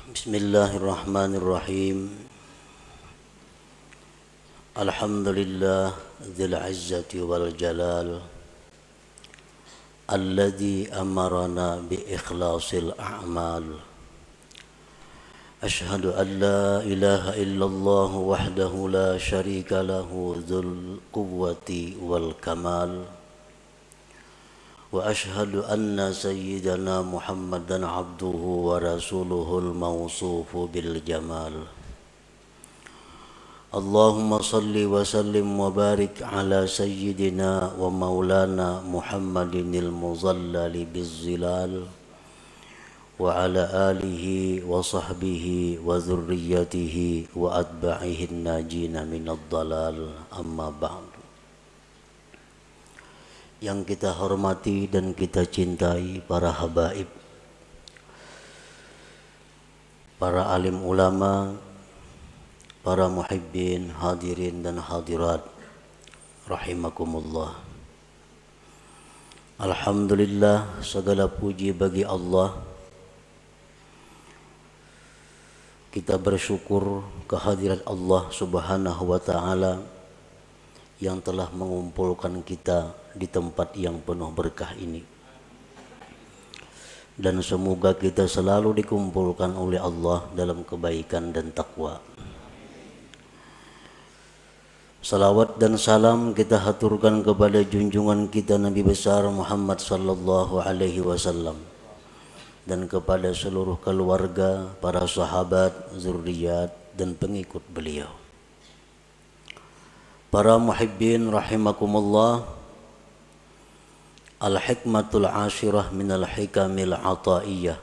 Bismillahirrahmanirrahim. Alhamdulillah dzil izzati wal jalal alladzi amarana bi ikhlasil a'mal. Ashhadu an la ilaha illallah wahdahu la syarika lahu dzul quwwati wal kamal. Wa ashhadu anna sayyidana Muhammadan abduhu wa rasuluhul mawsufu bil jamal. Allahumma salli wa sallim wa barik ala sayyidina wa maulana Muhammadinil muzallali bizzilal wa ala alihi wa sahbihi wa dhurriyyatihi wa atba'ihin najina minad dalal, amma ba'du. Yang kita hormati dan kita cintai para habaib, para alim ulama, para muhibbin, hadirin dan hadirat rahimakumullah. Alhamdulillah, segala puji bagi Allah. Kita bersyukur kehadirat Allah Subhanahu wa taala yang telah mengumpulkan kita di tempat yang penuh berkah ini. Dan semoga kita selalu dikumpulkan oleh Allah dalam kebaikan dan takwa. Salawat dan salam kita haturkan kepada junjungan kita Nabi besar Muhammad sallallahu alaihi wasallam dan kepada seluruh keluarga, para sahabat, zuriat dan pengikut beliau. Para muhibbin rahimakumullah, al-hikmatul ashirah minal hikamil ataiyah.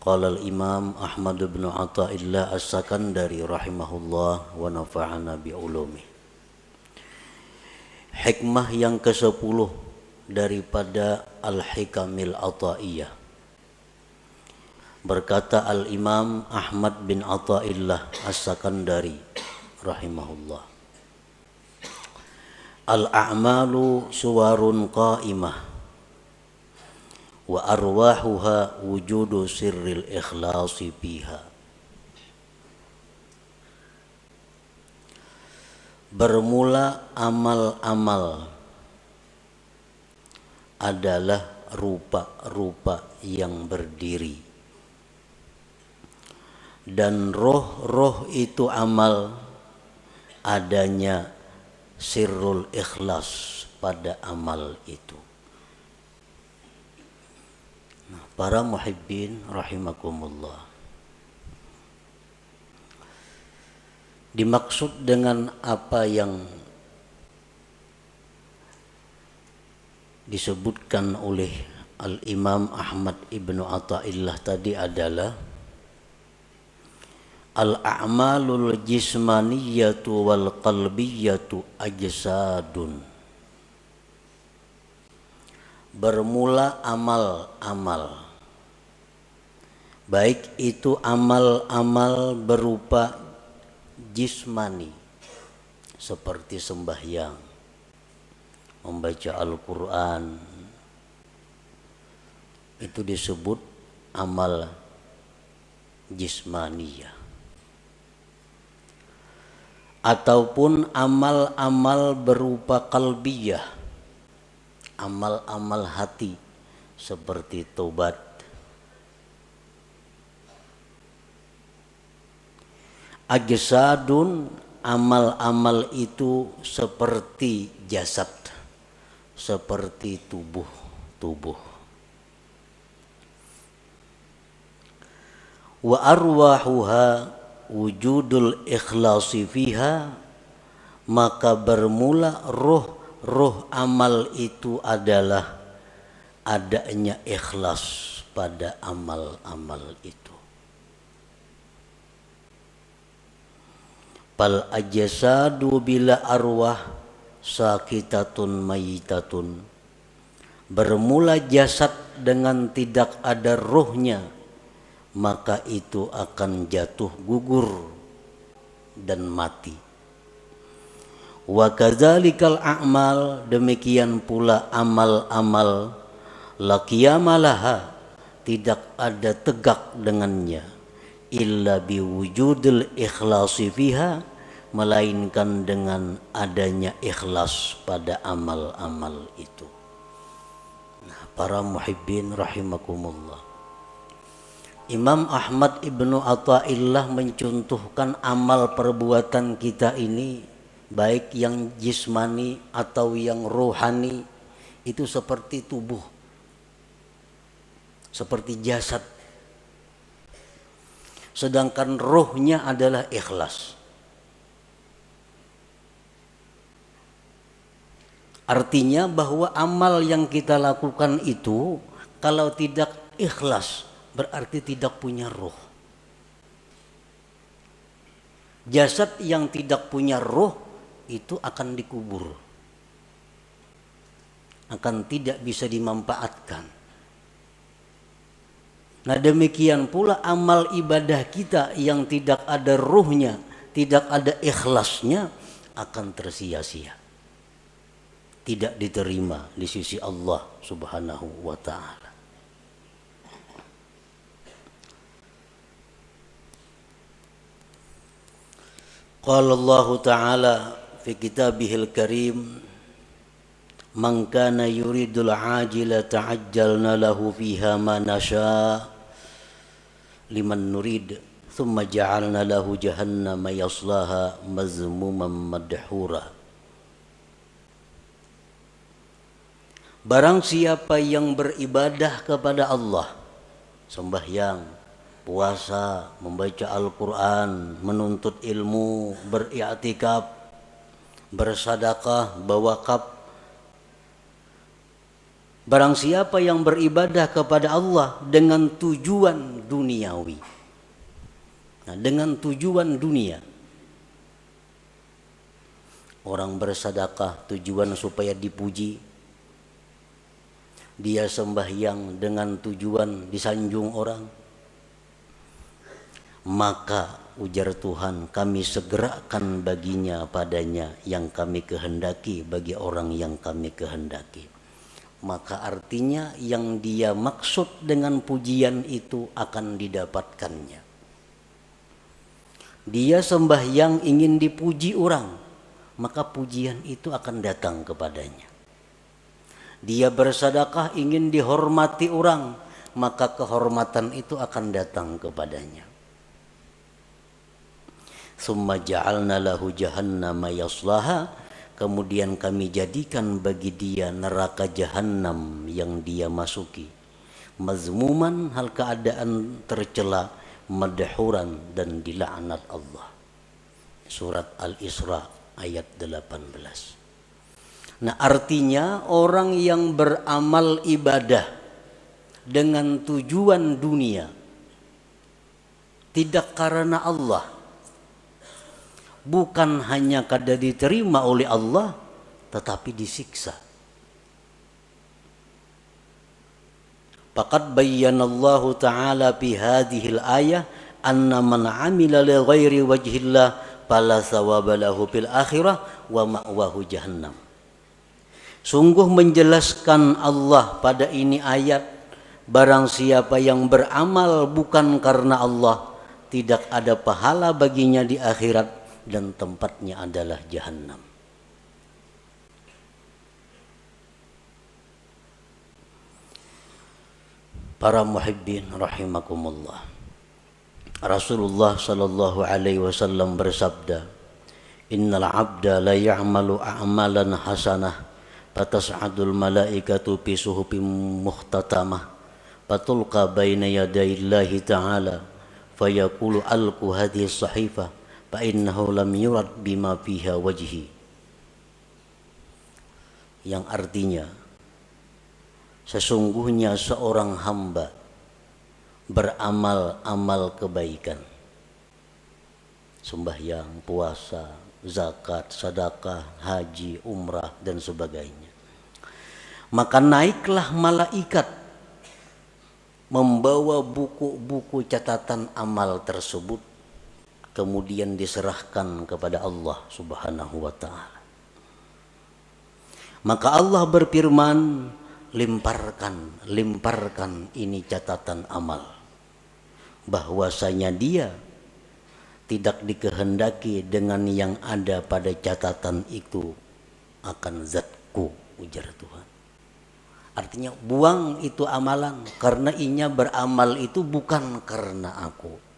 Qala al-Imam Ahmad bin Athaillah As-Sakandari rahimahullah wa nafa'ana bi ulumi. Hikmah yang ke-10 daripada al-hikamil ataiyah. Berkata al-Imam Ahmad bin Athaillah As-Sakandari rahimahullah, al-a'malu suwarun qa'imah wa arwahuha wujudu sirril ikhlasi fiha. Bermula amal-amal adalah rupa-rupa yang berdiri, dan roh-roh itu amal adanya sirrul ikhlas pada amal itu. Para muhibbin rahimakumullah, dimaksud dengan apa yang disebutkan oleh Al-Imam Ahmad ibnu Athaillah tadi adalah al-a'malul jismaniyatu wal qalbiyatu ajsadun. Bermula amal-amal, baik itu amal-amal berupa jismani seperti sembahyang, membaca Al-Quran, itu disebut amal jismaniyah. Ataupun amal-amal berupa qalbiyah, amal-amal hati seperti taubat. Ajsadun, amal-amal itu seperti jasad, seperti tubuh. Wa arwahuha wujudul ikhlasi fiha, maka bermula roh amal itu adalah adanya ikhlas pada amal-amal itu. Fal ajsadu bila arwah sakitatun mayitatun. Bermula jasad dengan tidak ada rohnya, maka itu akan jatuh gugur dan mati. Wa kadzalikal a'mal, demikian pula amal-amal la qiyamalaha, tidak ada tegak dengannya illa biwujudil ikhlasi fiha, melainkan dengan adanya ikhlas pada amal-amal itu. Nah, para muhibbin rahimakumullah, Imam Ahmad ibnu Athaillah mencontohkan amal perbuatan kita ini, baik yang jismani atau yang rohani, itu seperti tubuh, seperti jasad. Sedangkan rohnya adalah ikhlas. Artinya bahwa amal yang kita lakukan itu kalau tidak ikhlas berarti tidak punya roh. Jasad yang tidak punya roh itu akan dikubur, akan tidak bisa dimanfaatkan. Nah, demikian pula amal ibadah kita yang tidak ada ruhnya, tidak ada ikhlasnya, akan tersia-sia, tidak diterima di sisi Allah Subhanahu wa ta'ala. Qala Allah ta'ala fi kitabihil karim, man kana yuridul ajila ta'ajjalna lahu fiha ma nasha liman nurid thumma ja'alna lahu jahannama yaslaha mazmuman madhura. Barang siapa yang beribadah kepada Allah, sembahyang, puasa, membaca Al-Quran, menuntut ilmu, beriktikaf, bersadaqah, berwakaf. Barang siapa yang beribadah kepada Allah dengan tujuan duniawi, nah, dengan tujuan dunia. Orang bersadaqah tujuan supaya dipuji, dia sembahyang dengan tujuan disanjung orang, maka ujar Tuhan, kami segerakan baginya padanya yang kami kehendaki bagi orang yang kami kehendaki. Maka artinya yang dia maksud dengan pujian itu akan didapatkannya. Dia sembahyang ingin dipuji orang, maka pujian itu akan datang kepadanya. Dia bersedekah ingin dihormati orang, maka kehormatan itu akan datang kepadanya. Summa ja'alna lahu jahannama yaslaha, kemudian kami jadikan bagi dia neraka jahanam yang dia masuki. Mazmuman, hal keadaan tercela, madhuran, dan dilaknat Allah. Surat Al-Isra ayat 18. Nah, artinya orang yang beramal ibadah dengan tujuan dunia, tidak karena Allah, bukan hanya kada diterima oleh Allah, tetapi disiksa. Faqad bayyanallahu ta'ala fi hadhil ayah anna man 'amila li ghairi wajhillah fala thawaba lahu fil akhirah wa ma'wahu jahannam. Sungguh menjelaskan Allah pada ini ayat, barang siapa yang beramal bukan karena Allah, tidak ada pahala baginya di akhirat dan tempatnya adalah jahannam. Para muhibbin rahimakumullah, Rasulullah sallallahu alaihi wasallam bersabda, innal abda la ya'malu a'malan hasanah fatas'adul malaikatu fi suhufin muhtatamah fatulqa baina yadayillahi ta'ala fayaqulu alqu hadhihi as-sahifah fa innahu lam yurad bima fiha wajhi. Yang artinya, sesungguhnya seorang hamba beramal-amal kebaikan, sembahyang, puasa, zakat, sedekah, haji, umrah, dan sebagainya. Maka naiklah malaikat membawa buku-buku catatan amal tersebut, kemudian diserahkan kepada Allah Subhanahu wa ta'ala. Maka Allah berfirman, lemparkan ini catatan amal, bahwasanya dia tidak dikehendaki dengan yang ada pada catatan itu akan zatku, ujar Tuhan. Artinya buang itu amalan, karena inya beramal itu bukan karena aku.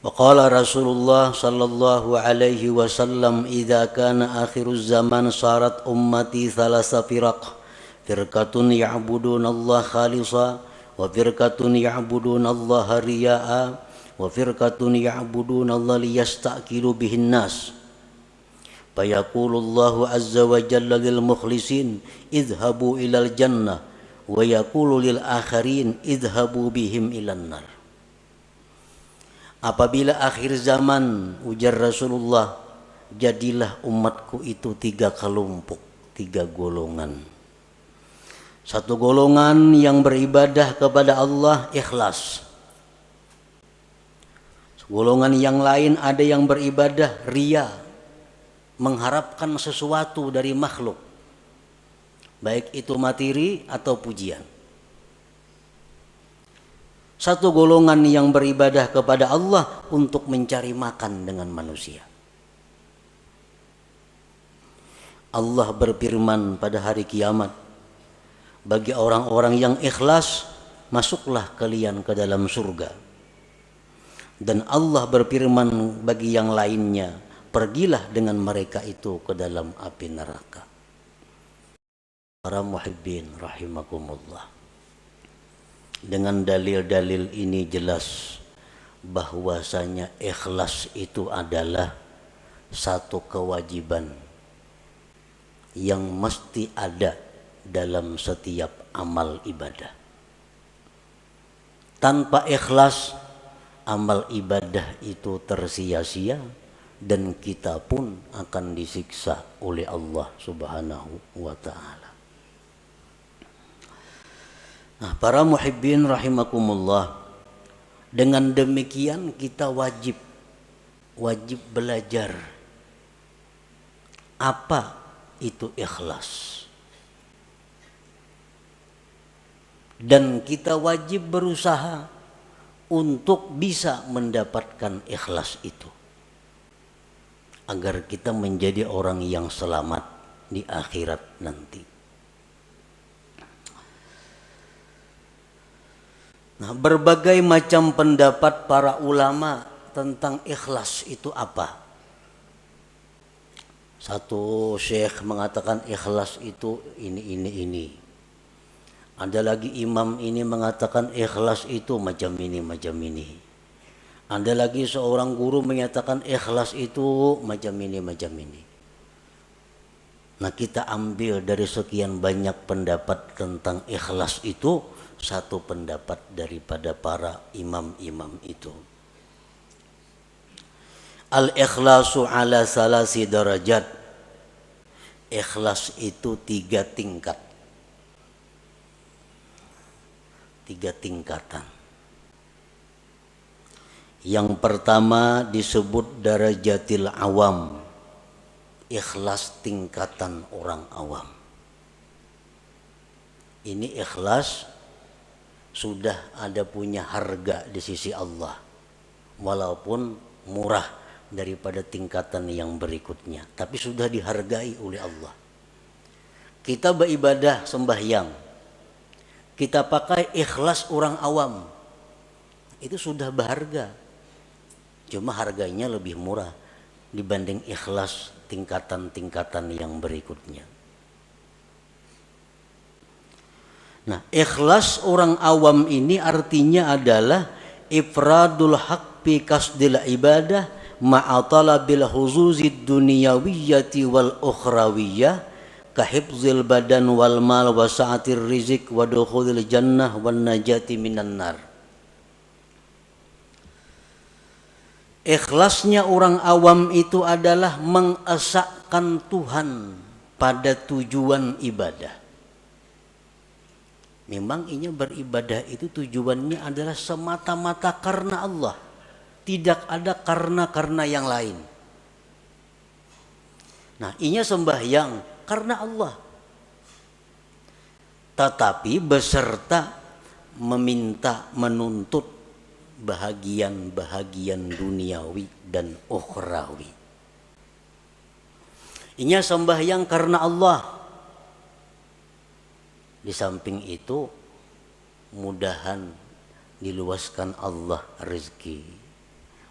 Waqala Rasulullah sallallahu alaihi wasallam, idza kana akhiruz zaman sarat ummati thalasa firaq, firqatun ya'buduna Allah khalisa, wa firqatun ya'buduna Allah riya'a, wa firqatun ya'buduna Allah liyastakilu bihin nas. Fayaqulu Allahu azza wa jalla lil mukhlisin idhabu ilal jannah, wa yaqulu lil akharin idhabu bihim ilan nar. Apabila akhir zaman, ujar Rasulullah, jadilah umatku itu 3 kelompok, 3 golongan. Satu golongan yang beribadah kepada Allah ikhlas. Golongan yang lain ada yang beribadah riya, mengharapkan sesuatu dari makhluk, baik itu materi atau pujian. Satu golongan yang beribadah kepada Allah untuk mencari makan dengan manusia. Allah berfirman pada hari kiamat, bagi orang-orang yang ikhlas, masuklah kalian ke dalam surga. Dan Allah berfirman bagi yang lainnya, pergilah dengan mereka itu ke dalam api neraka. Para muhibbin rahimakumullah. Dengan dalil-dalil ini jelas bahwasanya ikhlas itu adalah satu kewajiban yang mesti ada dalam setiap amal ibadah. Tanpa ikhlas, amal ibadah itu tersia-sia dan kita pun akan disiksa oleh Allah Subhanahu wa ta'ala. Nah, para muhibbin rahimakumullah, dengan demikian kita wajib belajar apa itu ikhlas. Dan kita wajib berusaha untuk bisa mendapatkan ikhlas itu, agar kita menjadi orang yang selamat di akhirat nanti. Nah, berbagai macam pendapat para ulama tentang ikhlas itu apa. Satu syekh mengatakan ikhlas itu ini. Ada lagi imam ini mengatakan ikhlas itu macam ini. Ada lagi seorang guru menyatakan ikhlas itu macam ini. Nah, kita ambil dari sekian banyak pendapat tentang ikhlas itu satu pendapat daripada para imam-imam itu. Al-ikhlasu ala salasi darajat. Ikhlas itu 3 tingkat. 3 tingkatan. Yang pertama disebut darajatil awam. Ikhlas tingkatan orang awam. Ini ikhlas sudah ada punya harga di sisi Allah, walaupun murah daripada tingkatan yang berikutnya, tapi sudah dihargai oleh Allah. Kita beribadah sembahyang, kita pakai ikhlas orang awam, itu sudah berharga, cuma harganya lebih murah dibanding ikhlas tingkatan-tingkatan yang berikutnya. Nah, ikhlas orang awam ini artinya adalah ifradul haq bi kasdil ibadah ma'a talabil huzuzid dunyawiyyati wal ukhrawiyyah ka hifzil badan wal mal wa sa'atir rizq wa dukhulil jannah wan najati minan nar. Ikhlasnya orang awam itu adalah mengesahkan Tuhan pada tujuan ibadah. Memang inya beribadah itu tujuannya adalah semata-mata karena Allah, tidak ada karena yang lain. Nah, inya sembahyang karena Allah. Tetapi beserta meminta, menuntut bahagian-bahagian duniawi dan ukhrawi. Inya sembahyang karena Allah. Di samping itu, mudahan diluaskan Allah rezeki.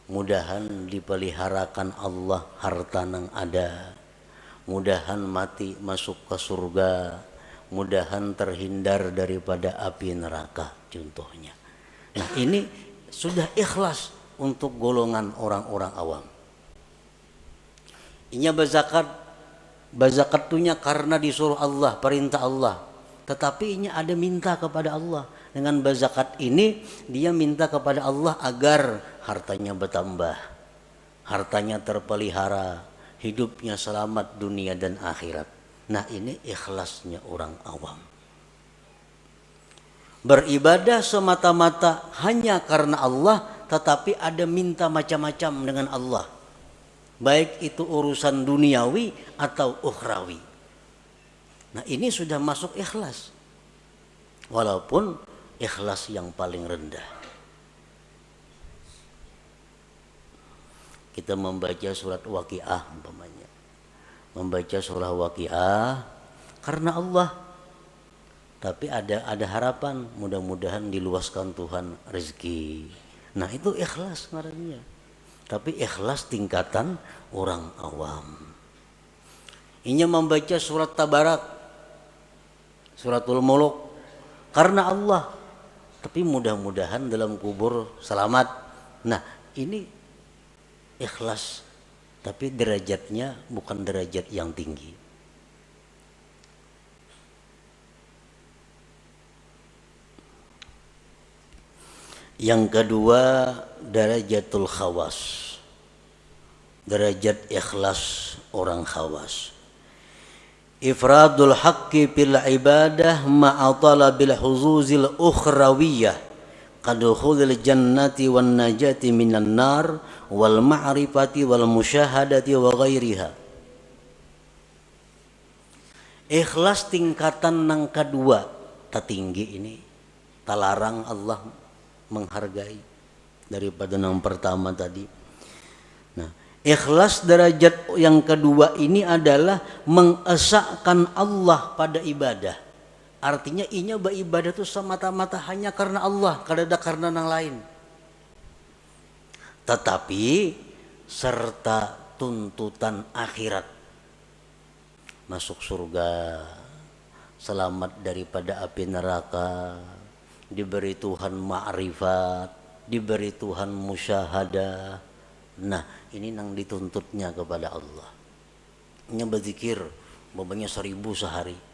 Mudahan dipeliharakan Allah harta nang ada. Mudahan mati masuk ke surga. Mudahan terhindar daripada api neraka contohnya. Nah, ini sudah ikhlas untuk golongan orang-orang awam. Inya bazakatunya karena disuruh Allah, perintah Allah. Tetapi inya ada minta kepada Allah. Dengan bazakat ini dia minta kepada Allah agar hartanya bertambah, hartanya terpelihara, hidupnya selamat dunia dan akhirat. Nah, ini ikhlasnya orang awam. Beribadah semata-mata hanya karena Allah, tetapi ada minta macam-macam dengan Allah. Baik itu urusan duniawi atau ukhrawi. Nah, ini sudah masuk ikhlas. Walaupun ikhlas yang paling rendah. Kita membaca surat Waqiah umpamanya. Membaca surah Waqiah karena Allah. Tapi ada harapan, mudah-mudahan diluaskan Tuhan rezeki. Nah, itu ikhlas ngarannya. Tapi ikhlas tingkatan orang awam. Inya membaca surat Tabarak, suratul Muluk karena Allah. Tapi mudah-mudahan dalam kubur selamat. Nah, ini ikhlas. Tapi derajatnya bukan derajat yang tinggi. Yang kedua, darajatul khawas. Derajat ikhlas orang khawas. Ifradul haqqi fil ibadah ma'a talabil huzuzil ukhrawiyah kadukhulil jannati wan najati minan nar wal ma'rifati wal musyahadati wa ghairiha. Ikhlas tingkatan yang kedua tertinggi ini, talarang Allah menghargai daripada yang pertama tadi. Nah, ikhlas derajat yang kedua ini adalah mengesahkan Allah pada ibadah. Artinya inya beribadah itu semata-mata hanya karena Allah, kada karena yang lain. Tetapi serta tuntutan akhirat. Masuk surga, selamat daripada api neraka, diberi Tuhan ma'rifat, diberi Tuhan musyahadah. Nah, ini yang dituntutnya kepada Allah. Nya berzikir, babanya 1000 sehari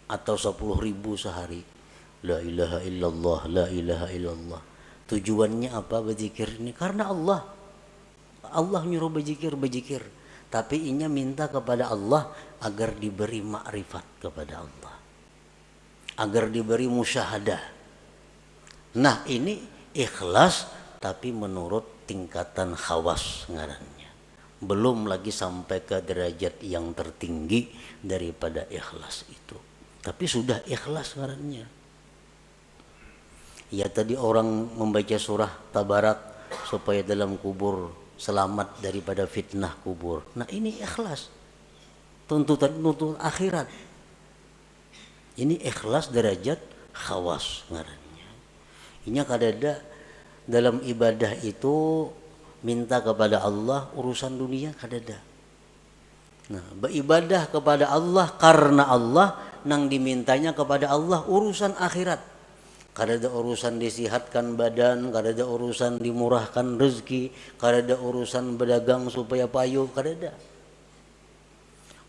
atau 10.000 sehari. La ilaha illallah, la ilaha illallah. Tujuannya apa berzikir ini? Karena Allah. Allah nyuruh berzikir. Tapi inya minta kepada Allah agar diberi makrifat kepada Allah. Agar diberi musyahadah. Nah, ini ikhlas tapi menurut tingkatan khawas ngarannya. Belum lagi sampai ke derajat yang tertinggi daripada ikhlas itu. Tapi sudah ikhlas ngarannya. Ya, tadi orang membaca surah Tabarak supaya dalam kubur selamat daripada fitnah kubur. Nah, ini ikhlas. Tuntutan akhirat. Ini ikhlas derajat khawas ngarannya. Inya kadada dalam ibadah itu minta kepada Allah urusan dunia kadada. Nah, beribadah kepada Allah karena Allah, nang dimintanya kepada Allah urusan akhirat. Kadada urusan disihatkan badan, kadada urusan dimurahkan rezeki, kadada urusan berdagang supaya payu, kadada.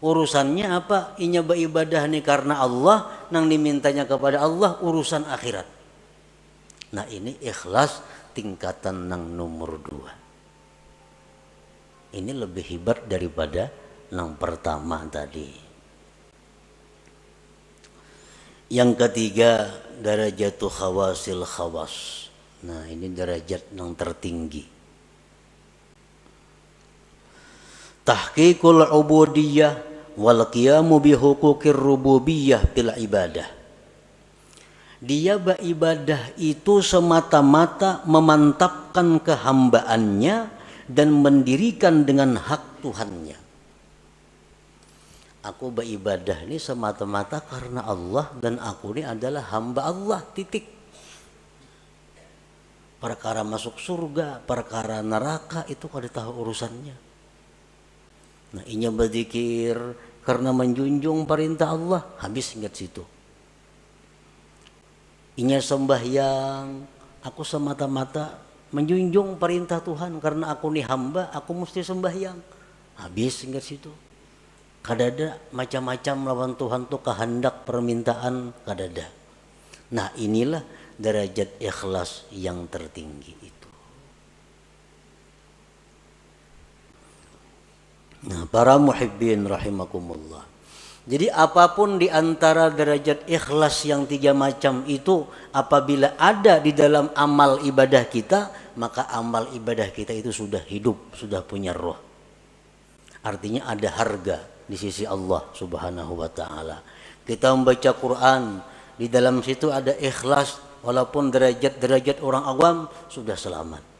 Urusannya apa? Inya beribadah nih karena Allah, nang dimintanya kepada Allah urusan akhirat. Nah, ini ikhlas tingkatan nang nomor 2. Ini lebih hebat daripada yang pertama tadi. Yang ketiga, darajatul khawasil khawas. Nah, ini derajat yang tertinggi. tahqiqul ubudiyah wal qiyamu bi huquqir rububiyah bil ibadah. Dia beribadah itu semata-mata memantapkan kehambaannya dan mendirikan dengan hak Tuhannya. Aku beribadah ini semata-mata karena Allah dan aku ini adalah hamba Allah, titik. Perkara masuk surga, perkara neraka itu kada tahu urusannya. Nah, inya berzikir karena menjunjung perintah Allah, habis ingat situ. Inya sembahyang, aku semata-mata menjunjung perintah Tuhan karena aku nih hamba, aku mesti sembahyang. Habis ingat situ. Kadada macam-macam lawan Tuhan tuh kehendak permintaan kadada. Nah, inilah derajat ikhlas yang tertinggi itu. Nah, para muhibbin rahimakumullah. Jadi apapun di antara derajat ikhlas yang 3 macam itu apabila ada di dalam amal ibadah kita, maka amal ibadah kita itu sudah hidup, sudah punya roh. Artinya ada harga di sisi Allah Subhanahu wa taala. Kita membaca Quran, di dalam situ ada ikhlas, walaupun derajat-derajat orang awam sudah selamat.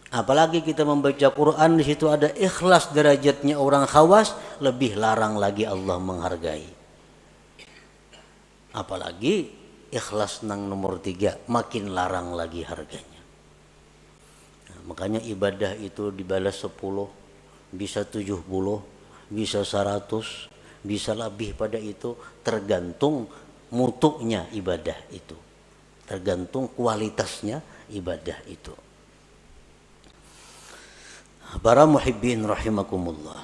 Apalagi kita membaca Quran, di situ ada ikhlas derajatnya orang khawas, lebih larang lagi Allah menghargai. Apalagi ikhlas nang nomor 3, makin larang lagi harganya. Nah, makanya ibadah itu dibalas 10, bisa 70, bisa 100, bisa lebih pada itu, tergantung mutunya ibadah itu, tergantung kualitasnya ibadah itu. Para muhibbin rahimakumullah.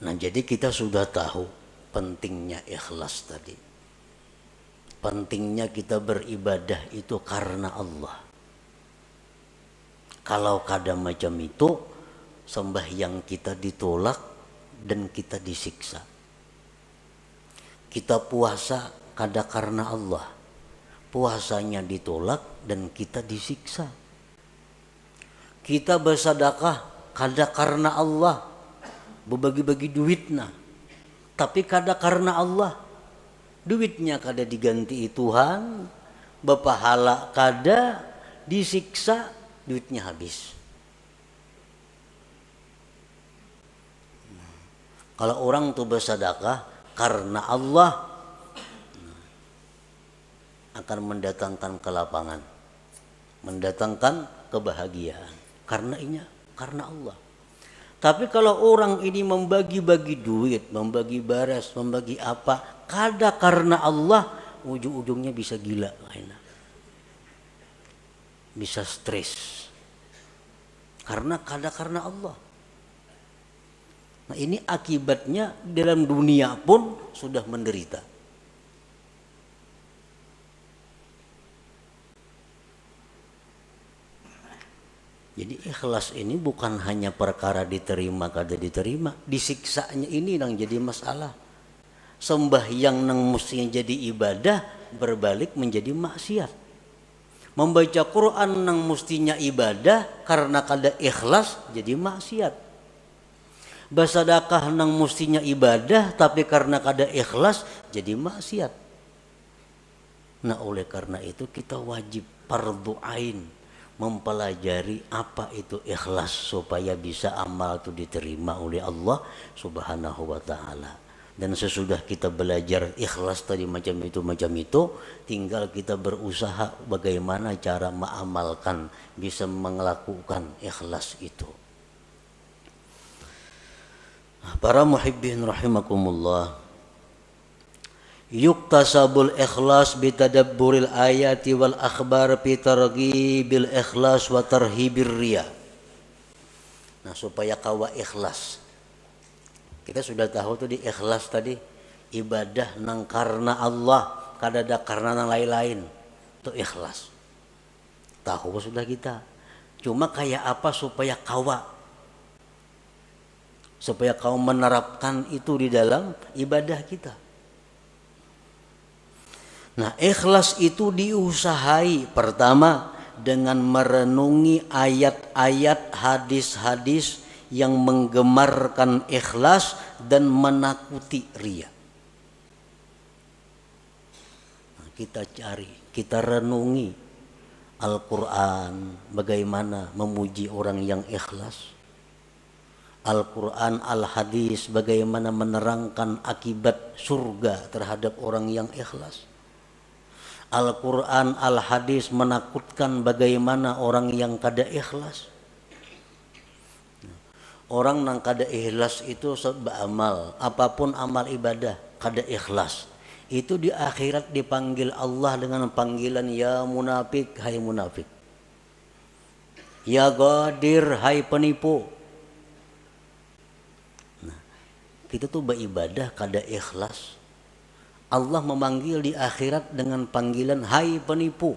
Nah, jadi kita sudah tahu pentingnya ikhlas tadi. Pentingnya kita beribadah itu karena Allah. Kalau kada macam itu, sembahyang kita ditolak dan kita disiksa. Kita puasa kada karena Allah, puasanya ditolak dan kita disiksa. Kita bersedekah kada karena Allah, berbagi-bagi duitnya, tapi kada karena Allah, duitnya kada diganti Tuhan, berpahala kada, disiksa, duitnya habis. Kalau orang tuh bersedekah karena Allah, akan mendatangkan kelapangan, mendatangkan kebahagiaan. Karena Allah. Tapi kalau orang ini membagi-bagi duit, membagi baras, membagi apa, kada karena Allah, ujung-ujungnya bisa gila, bisa stres. Karena kada karena Allah. Nah, ini akibatnya dalam dunia pun sudah menderita. Jadi ikhlas ini bukan hanya perkara diterima kada diterima, disiksanya ini yang jadi masalah. Sembahyang nang mestinya jadi ibadah berbalik menjadi maksiat. Membaca Quran nang mestinya ibadah karena kada ikhlas jadi maksiat. Bersedekah nang mestinya ibadah tapi karena kada ikhlas jadi maksiat. Nah, oleh karena itu kita wajib fardhu ain mempelajari apa itu ikhlas supaya bisa amal itu diterima oleh Allah Subhanahu wa taala. Dan sesudah kita belajar ikhlas tadi macam itu, tinggal kita berusaha bagaimana cara mengamalkan, bisa melakukan ikhlas itu. Para muhibbin rahimakumullah. Yuktasabul ikhlas bitadabburil ayati wal akhbar fi targhibil ikhlas wa tarhibir riya. Nah, supaya kawa ikhlas, kita sudah tahu tuh di ikhlas tadi ibadah nang karena Allah, kada ada karena nang lain-lain, itu ikhlas. Tahu sudah kita. Cuma kayak apa supaya kawa, supaya kau menerapkan itu di dalam ibadah kita. Nah, ikhlas itu diusahai pertama dengan merenungi ayat-ayat hadis-hadis yang menggemarkan ikhlas dan menakuti riya. Nah, kita cari, kita renungi Al-Quran, bagaimana memuji orang yang ikhlas. Al-Quran, Al-Hadis, bagaimana menerangkan akibat surga terhadap orang yang ikhlas. Al-Quran, Al-Hadis menakutkan bagaimana orang yang kada ikhlas. Orang yang kada ikhlas itu beramal, apapun amal ibadah, kada ikhlas. Itu di akhirat dipanggil Allah dengan panggilan ya munafik, hai munafik. Ya ghadir, hai penipu. Nah, kita tuh beribadah kada ikhlas. Allah memanggil di akhirat dengan panggilan hai penipu,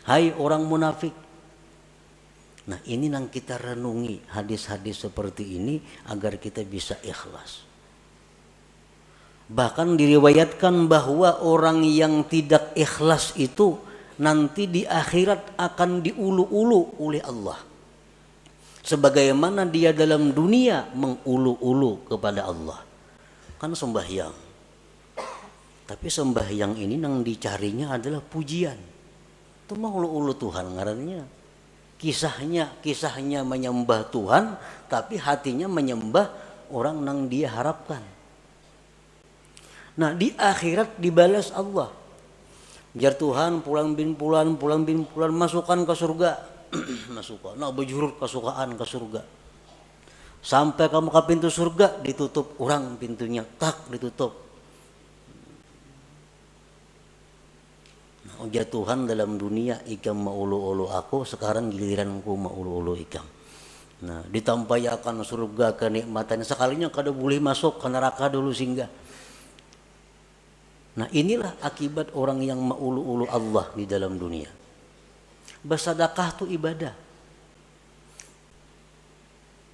hai orang munafik. Nah, ini yang kita renungi hadis-hadis seperti ini agar kita bisa ikhlas. Bahkan diriwayatkan bahwa orang yang tidak ikhlas itu nanti di akhirat akan diulu-ulu oleh Allah. Sebagaimana dia dalam dunia mengulu-ulu kepada Allah. Kan sembahyang. Tapi sembahyang ini yang dicarinya adalah pujian. Itu mah ulu-ulu Tuhan ngarannya. Kisahnya menyembah Tuhan, tapi hatinya menyembah orang yang dia harapkan. Nah, di akhirat dibalas Allah. Jar Tuhan pulang bin pulan masukkan ke surga. Masukkan. Nah, bejurut kesukaan ke surga. Sampai kamu ke pintu surga ditutup orang pintunya, tak ditutup. Ujar Tuhan dalam dunia ikam maulu-ulu aku, sekarang giliranku maulu-ulu ikam. Nah, ditampayakan surga kenikmatan, sekalinya kada boleh masuk ke neraka dulu singgah. Nah, inilah akibat orang yang maulu-ulu Allah di dalam dunia. Bersedekah itu ibadah.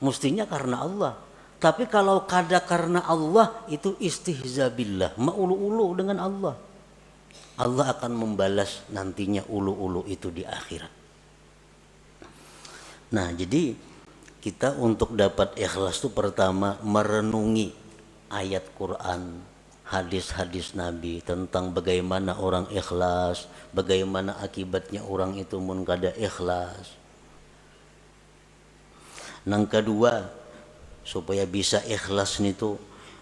Mestinya karena Allah. Tapi kalau kada karena Allah itu istihza billah, maulu-ulu dengan Allah. Allah akan membalas nantinya ulu-ulu itu di akhirat. Nah, jadi kita untuk dapat ikhlas itu pertama merenungi ayat Quran, hadis-hadis Nabi tentang bagaimana orang ikhlas, bagaimana akibatnya orang itu mun kada ikhlas. Yang kedua, supaya bisa ikhlas itu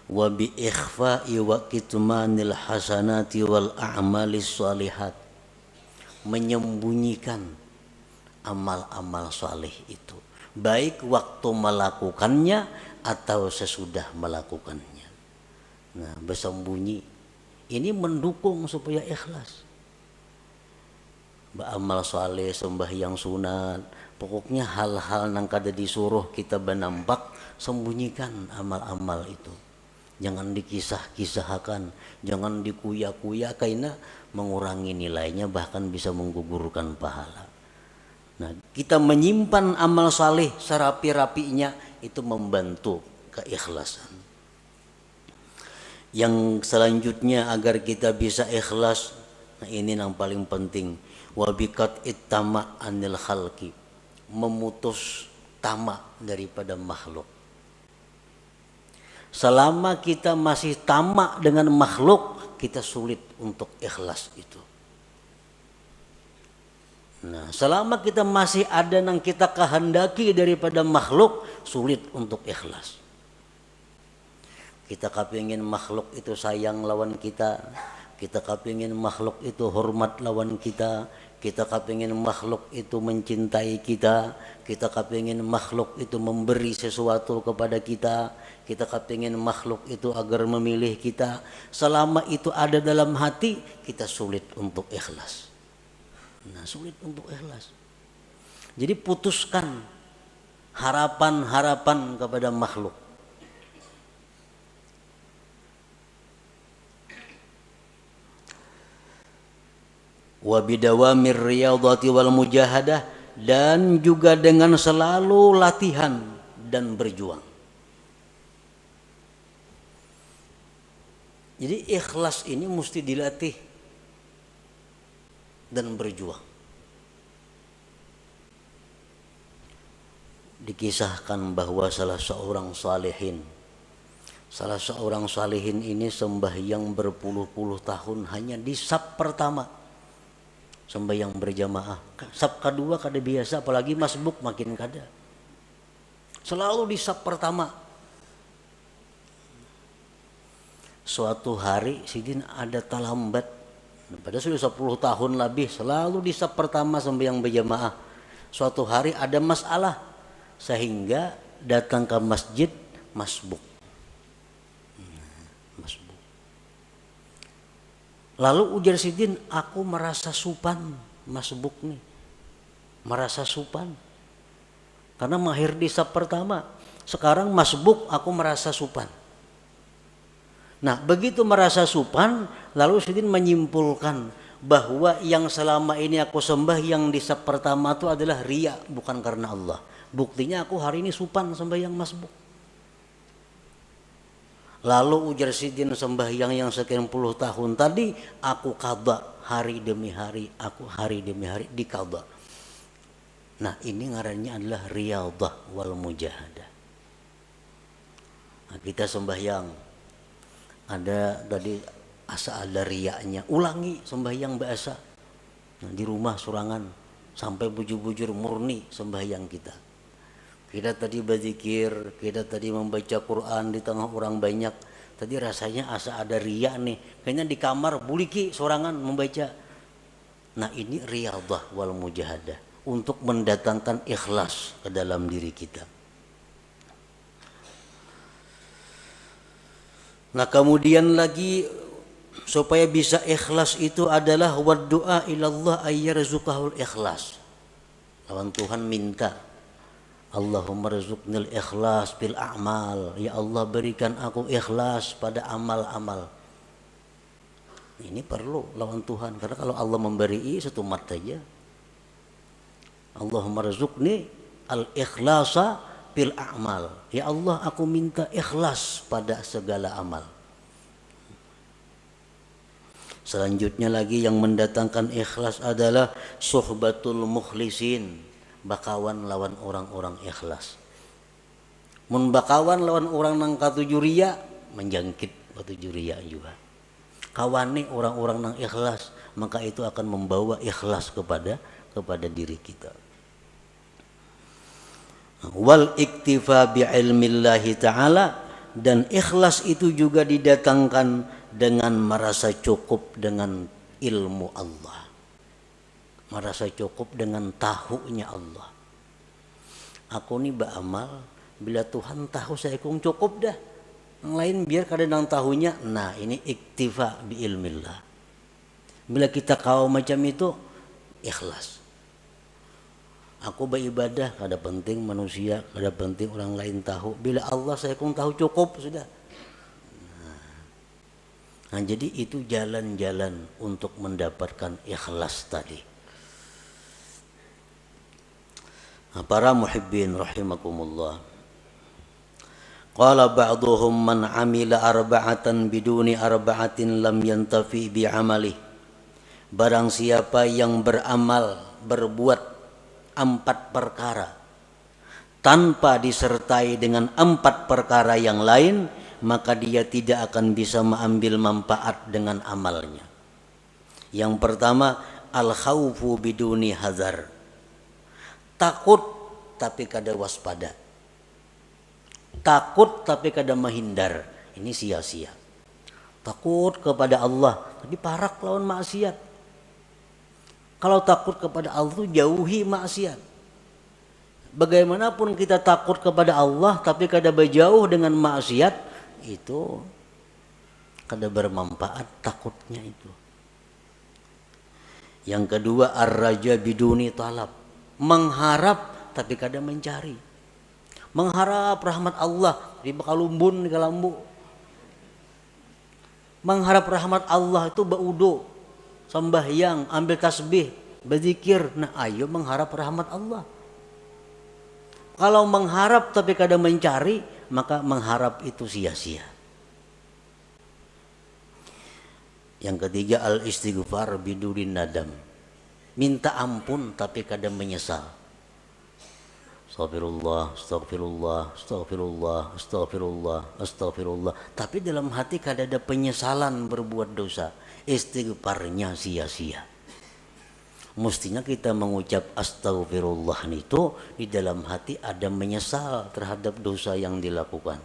wa bi ikhfa'i wa kitmanil hasanati wal a'malis shalihat, menyembunyikan amal-amal saleh itu baik waktu melakukannya atau sesudah melakukannya. Nah, bersembunyi ini mendukung supaya ikhlas. Beramal saleh, sembahyang sunat, pokoknya hal-hal yang kada disuruh kita benampak, sembunyikan amal-amal itu. Jangan dikisah-kisahkan, jangan dikuya-kuya karena mengurangi nilainya, bahkan bisa menggugurkan pahala. Nah, kita menyimpan amal saleh serapi-rapinya itu membantu keikhlasan. Yang selanjutnya agar kita bisa ikhlas, nah ini yang paling penting, wabikat ittama anil khalqi, memutus tamak daripada makhluk. Selama kita masih tamak dengan makhluk, kita sulit untuk ikhlas itu. Nah, selama kita masih ada yang kita kehendaki daripada makhluk, sulit untuk ikhlas. Kita kepingin makhluk itu sayang lawan kita kepingin makhluk itu hormat lawan kita kepingin makhluk itu mencintai kita kepingin makhluk itu memberi sesuatu kepada kita kepingin makhluk itu agar memilih kita. Selama itu ada dalam hati, kita sulit untuk ikhlas. Nah, sulit untuk ikhlas. Jadi putuskan harapan-harapan kepada makhluk. Wa bidawamir riyadhati wal mujahadah, dan juga dengan selalu latihan dan berjuang. Jadi ikhlas ini mesti dilatih dan berjuang. dikisahkan bahwa salah seorang salihin ini sembahyang berpuluh-puluh tahun hanya di saf pertama, sembahyang berjamaah. Saf kedua kada biasa, apalagi masbuk makin kada. Selalu di saf pertama. Suatu hari Sidin ada talambat, padahal sudah 10 tahun lebih selalu di saf pertama sembahyang berjamaah. Suatu hari ada masalah sehingga datang ke masjid masbuk. Lalu ujar Sidin, aku merasa supan masbuk nih, merasa supan karena mahir di saf pertama. Sekarang masbuk aku merasa supan. Nah, begitu merasa supan, lalu Sidin menyimpulkan bahwa yang selama ini aku sembah yang di saf pertama itu adalah riya, bukan karena Allah. Buktinya aku hari ini supan sembahyang masbuk. Lalu ujar Sidin, sembahyang yang sekian puluh tahun tadi aku qadha hari demi hari, aku hari demi hari diqadha. Nah, ini ngarannya adalah riyadhah wal mujahadah. Nah, kita sembahyang ada tadi asa ada riyanya, ulangi sembahyang biasa. Nah, di rumah surangan sampai bujur-bujur murni sembahyang kita. Kita tadi berzikir, kita tadi membaca Quran di tengah orang banyak. Tadi rasanya asa ada riya nih. Kayaknya di kamar buliki sorangan membaca. Nah, ini riyadhah wal mujahadah untuk mendatangkan ikhlas ke dalam diri kita. Nah, kemudian lagi supaya bisa ikhlas itu adalah waddu'a ilallah ayyarzuqahul ikhlas. Lawan Tuhan minta, Allahumma rzuqnil ikhlas bil a'mal. Ya Allah, berikan aku ikhlas pada amal-amal. Ini perlu lawan Tuhan, karena kalau Allah memberi satu mat saja. Allahumma rzuqni al ikhlasa bil a'mal. Ya Allah, aku minta ikhlas pada segala amal. Selanjutnya lagi yang mendatangkan ikhlas adalah suhbatul mukhlisin, bakawan lawan orang-orang ikhlas. Mun bakawan lawan orang nang katuju riya, menjangkit katuju riya juga. Kawani orang-orang nang ikhlas, maka itu akan membawa ikhlas kepada diri kita. Wal iktifa bi ilmillahi ta'ala, dan ikhlas itu juga didatangkan dengan merasa cukup dengan ilmu Allah, merasa cukup dengan tahunya Allah. Aku nih beramal bila Tuhan tahu saya kung cukup dah, yang lain biar kadang tahunya. Nah, ini iktifa bi ilmillah. Bila kita kau macam itu, ikhlas. Aku beribadah kada penting manusia, kada penting orang lain tahu. Bila Allah saya kung tahu cukup sudah. Nah, jadi itu jalan-jalan untuk mendapatkan ikhlas tadi. Nah, para muhibbin rahimakumullah. Qala ba'duhum man 'amila arba'atan biduni arba'atin lam yantafi bi 'amali. Barang siapa yang beramal, berbuat 4 perkara tanpa disertai dengan 4 perkara yang lain, maka dia tidak akan bisa mengambil manfaat dengan amalnya. Yang pertama, al-khaufu biduni hazar. Takut tapi kada waspada. Takut tapi kada menghindar. Ini sia-sia. Takut kepada Allah tapi parak lawan maksiat. Kalau takut kepada Allah itu jauhi maksiat. Bagaimanapun kita takut kepada Allah tapi kada berjauh dengan maksiat, itu kada bermanfaat takutnya itu. Yang kedua, ar-raja biduni talab. Mengharap tapi kada mencari. Mengharap rahmat Allah di bakalumbun di kalambu. Mengharap rahmat Allah itu baudo, sembahyang, ambil tasbih, berzikir. Nah, ayo mengharap rahmat Allah. Kalau mengharap tapi kada mencari, maka mengharap itu sia-sia. Yang ketiga, al-istighfar bidurin nadam. Minta ampun tapi kada menyesal. Astagfirullah, astagfirullah, astagfirullah, astagfirullah, astagfirullah. Tapi dalam hati kada ada penyesalan berbuat dosa. Istighfarnya sia-sia. Mestinya kita mengucap astagfirullah itu di dalam hati ada menyesal terhadap dosa yang dilakukan.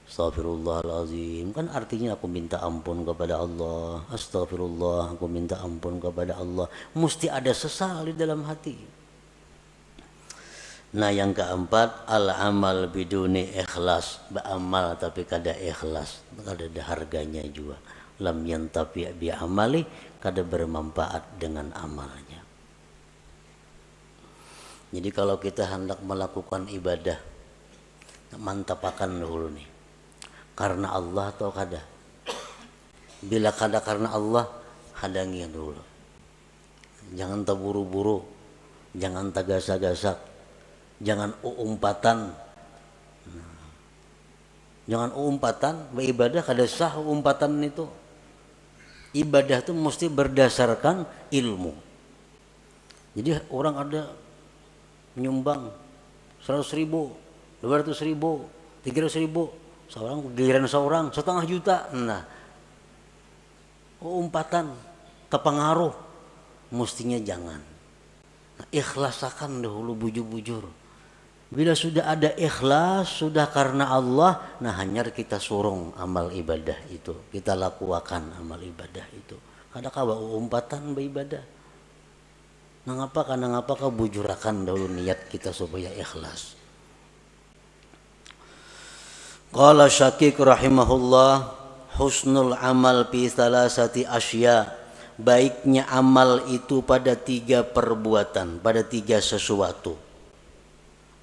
Astagfirullahaladzim, kan artinya aku minta ampun kepada Allah. Astagfirullah, aku minta ampun kepada Allah. Mesti ada sesal di dalam hati. Nah yang keempat, al-amal biduni ikhlas. Beramal tapi kada ikhlas, kada ada harganya juga. Lam yantafi bi amali, kada bermanfaat dengan amalnya. Jadi kalau kita hendak melakukan ibadah, mantapakan dulu nih, karena Allah atau kada. Bila kada karena Allah, hadangi dulu. Jangan terburu-buru, jangan tagasak-gasak, jangan umpatan. Jangan umpatan, beribadah kada sah umpatan itu. Ibadah itu mesti berdasarkan ilmu. Jadi orang ada menyumbang 100.000, 200.000, 300.000, seorang giliran seorang 1,5 juta. Nah, umpatan kepengaruh mestinya jangan. Nah, ikhlasakan dahulu bujur-bujur. Bila sudah ada ikhlas, sudah karena Allah, nah hanya kita surung amal ibadah itu. Kita lakukan amal ibadah itu. Kada kawa umpatan beribadah. Nah ngapa kau bujurakan dahulu niat kita supaya ikhlas. Qala Syaqiq rahimahullah, husnul amal fi salasati asya. Baiknya amal itu pada 3 perbuatan, pada 3 sesuatu.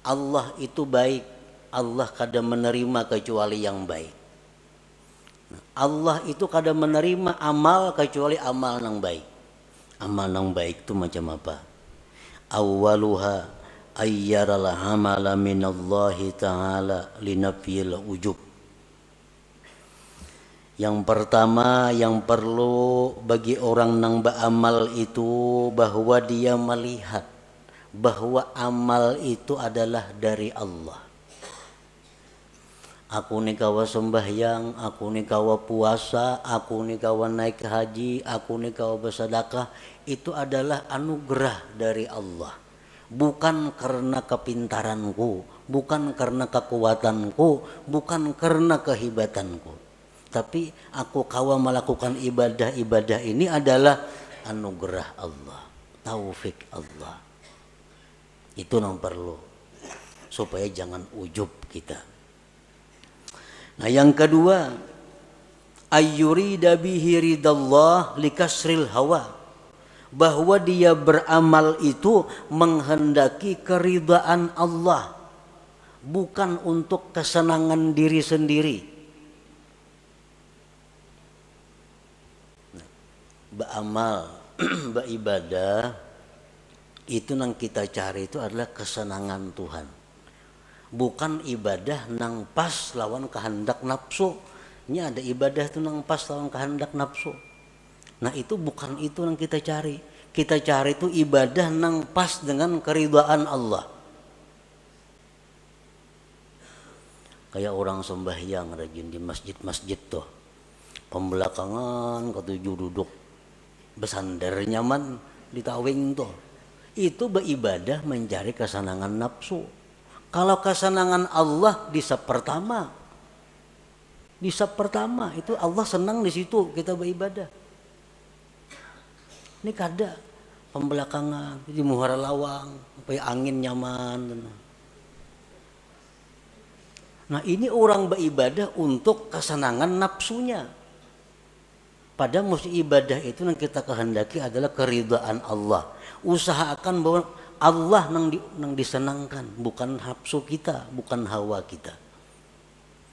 Allah itu baik, Allah kada menerima kecuali yang baik. Allah itu kada menerima amal kecuali amal yang baik. Amal yang baik itu macam apa? Awwaluha ayyaral amala minallahi ta'ala linafyil ujub. Yang pertama yang perlu bagi orang yang beramal itu bahwa dia melihat bahwa amal itu adalah dari Allah. Aku ni kawa sembahyang, aku ni kawa puasa, aku ni kawa naik haji, aku ni kawa bersedekah, itu adalah anugerah dari Allah. Bukan karena kepintaranku, bukan karena kekuatanku, bukan karena kehebatanku. Tapi aku kawa melakukan ibadah ini adalah anugerah Allah, taufik Allah. Itu yang perlu supaya jangan ujub kita. Nah yang kedua, ayyurida bihi ridallah likasril hawa, bahwa dia beramal itu menghendaki keridaan Allah, bukan untuk kesenangan diri sendiri. Beramal, beribadah itu yang kita cari itu adalah kesenangan Tuhan. Bukan ibadah nang pas lawan kehendak nafsu. Ini ada ibadah itu nang pas lawan kehendak nafsu. Nah itu bukan itu yang kita cari. Kita cari itu ibadah nang pas dengan keridhaan Allah. Kayak orang sembahyang rajin di masjid-masjid tuh. Pembelakangan ketujuh duduk bersandar nyaman di tawing tuh. Itu beribadah mencari kesenangan nafsu. Kalau kesenangan Allah di sab pertama itu Allah senang di situ kita beribadah. Ini kada pembelakangan di muhara lawang supaya angin nyaman. Nah ini orang beribadah untuk kesenangan nafsunya. Padahal mesti ibadah itu yang kita kehendaki adalah keridhaan Allah. Usahakan bahwa Allah nang disenangkan, bukan nafsu kita, bukan hawa kita.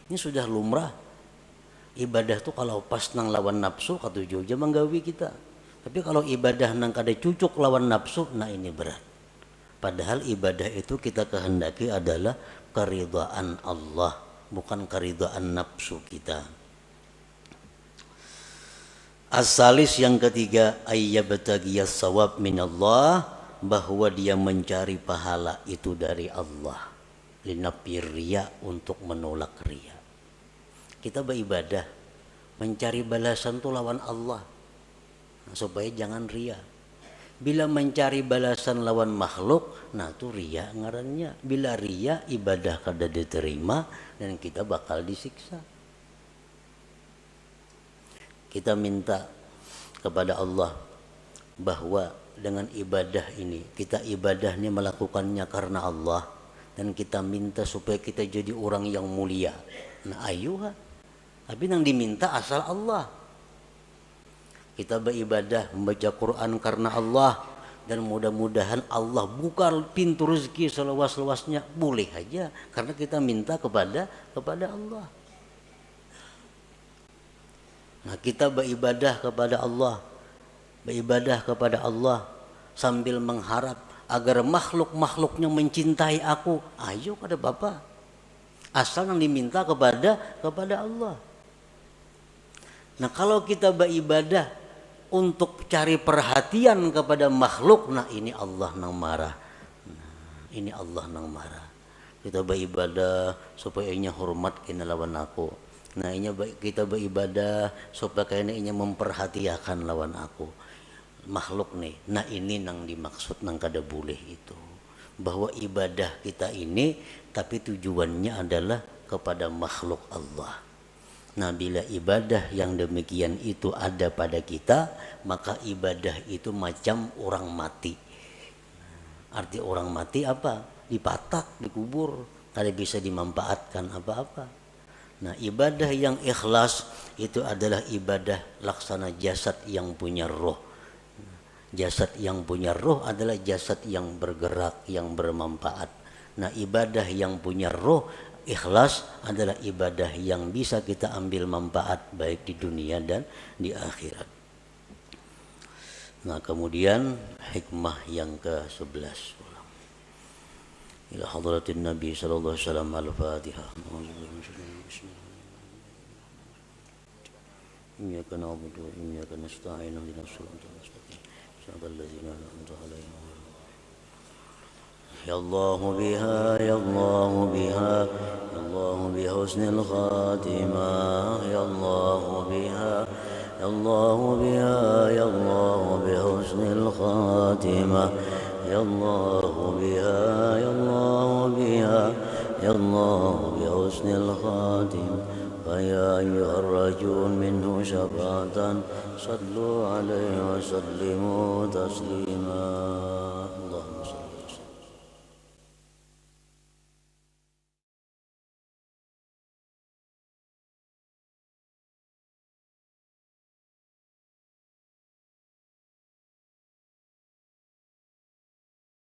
Ini sudah lumrah. Ibadah tuh kalau pas nang lawan nafsu katujuh aja menggawi kita. Tapi kalau ibadah nang kada cucuk lawan nafsu, nah ini berat. Padahal ibadah itu kita kehendaki adalah keridhaan Allah, bukan keridhaan nafsu kita. As-salis yang ketiga, ayyabtagiyas sawab minallah bahwa dia mencari pahala itu dari Allah. Linafir riya, untuk menolak riya. Kita beribadah mencari balasan itu lawan Allah, nah, supaya jangan riya. Bila mencari balasan lawan makhluk, nah itu riya ngarannya. Bila riya, ibadah kada diterima dan kita bakal disiksa. Kita minta kepada Allah bahwa dengan ibadah ini, kita ibadah ini melakukannya karena Allah, dan kita minta supaya kita jadi orang yang mulia. Nah ayuha, tapi yang diminta asal Allah. Kita beribadah membaca Quran karena Allah, dan mudah-mudahan Allah buka pintu rezeki seluas-luasnya, boleh aja karena kita minta kepada Allah. Nah kita beribadah kepada Allah sambil mengharap agar makhluk-makhluknya mencintai aku. Ayo kada Bapak, asal yang diminta kepada Allah. Nah kalau kita beribadah untuk cari perhatian kepada makhluk, nah ini Allah nang marah. Ini Allah nang marah. Kita beribadah supaya inya hormat kena lawan aku. Nah inya kita beribadah supaya kena inya memperhatikan lawan aku. Makhluk nih. Nah ini nang dimaksud nang kada boleh itu. Bahwa ibadah kita ini tapi tujuannya adalah kepada makhluk Allah. Nah bila ibadah yang demikian itu ada pada kita, maka ibadah itu macam orang mati. Arti orang mati apa? Dipatak, dikubur, tidak bisa dimanfaatkan apa-apa. Nah ibadah yang ikhlas itu adalah ibadah laksana jasad yang punya roh. Jasad yang punya roh adalah jasad yang bergerak, yang bermanfaat. Nah ibadah yang punya roh ikhlas adalah ibadah yang bisa kita ambil manfaat baik di dunia dan di akhirat. Nah kemudian hikmah yang ke-11. Ila hadratin Nabi sallallahu alaihi wasallam al-Fatihah. Iyyaka na'budu wa iyyaka nasta'in ihdinas siratal mustaqim. Siratal ladzina an'amta 'alaihim. Ya Allah biha, ya Allah biha, ya Allah bihusnil khatimah, ya Allah biha, ya Allah biha, ya Allah bihusnil khatimah, ya Allah biha, ya Allah biha, ya Allah bihusnil khatimah. فيا أيها الرجل منه شفاعة صلوا عليه وسلموا تسليما.